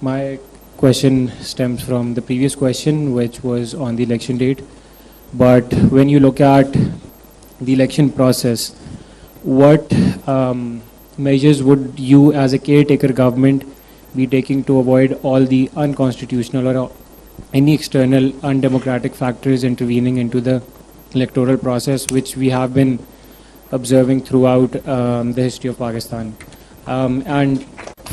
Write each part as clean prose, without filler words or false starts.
My question stems from the previous question, which was on the election date. But when you look at the election process, what measures would you as a caretaker government be taking to avoid all the unconstitutional or any external undemocratic factors intervening into the electoral process, which we have been observing throughout the history of Pakistan? And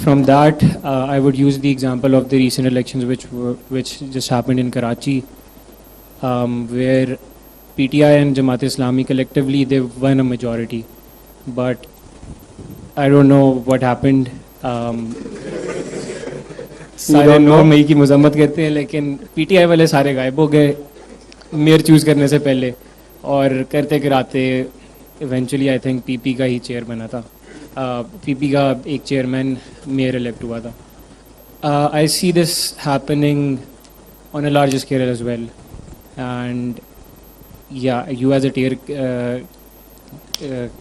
from that, I would use the example of the recent elections which just happened in Karachi, where PTI and Jamaat-e-Islami collectively, they won a majority. But I don't know what happened. सारे लोग मई की मजम्मत करते हैं, लेकिन PTI वाले सारे गायब हो गए मेयर चूज़ करने से पहले, और करते कराते इवेंचुअली आई थिंक पीपी का ही चेयर बना था. पीपी का एक चेयरमैन मेयर इलेक्ट हुआ था. I see this happening on a large scale as well, and yeah, you as a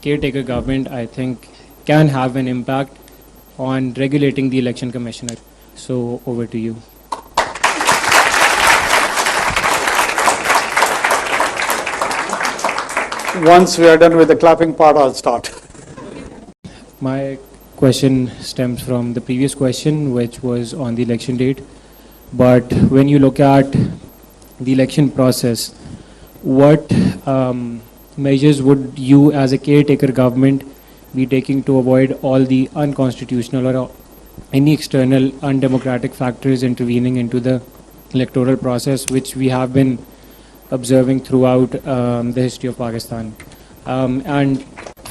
caretaker government, I think, can have an impact on regulating the election commissioner. So over to you. Once we are done with the clapping part, I'll start. My question stems from the previous question, which was on the election date. But when you look at the election process, what measures would you as a caretaker government be taking to avoid all the unconstitutional or any external undemocratic factors intervening into the electoral process, which we have been observing throughout the history of Pakistan? And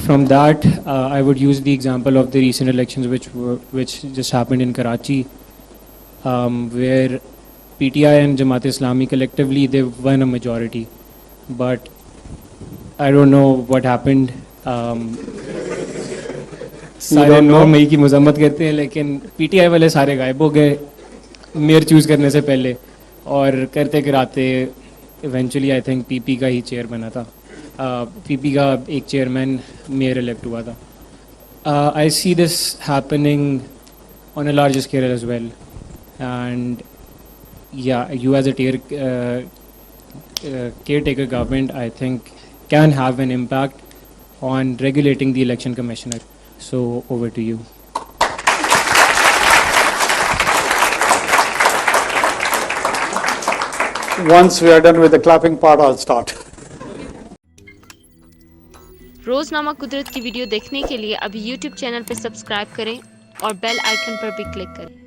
from that, I would use the example of the recent elections which just happened in Karachi, where PTI and Jamaat-e-Islami collectively, they won a majority. But I don't know what happened. सारे लोग मई की मजम्मत करते हैं, लेकिन PTI वाले सारे गायब हो गए मेयर चूज़ करने से पहले, और करते कराते इवेंचुअली आई थिंक पीपी का ही चेयर बना था. पीपी का एक चेयरमैन मेयर इलेक्ट हुआ था. I see this happening on a large scale as well, and yeah, you as a caretaker government, I think, can have an impact on regulating the election commissioner. So over to you. Once we are done with the clapping part, I'll start. रोजनामा कुदरत की video देखने के लिए अभी YouTube channel पर subscribe करें और bell icon पर भी क्लिक करें.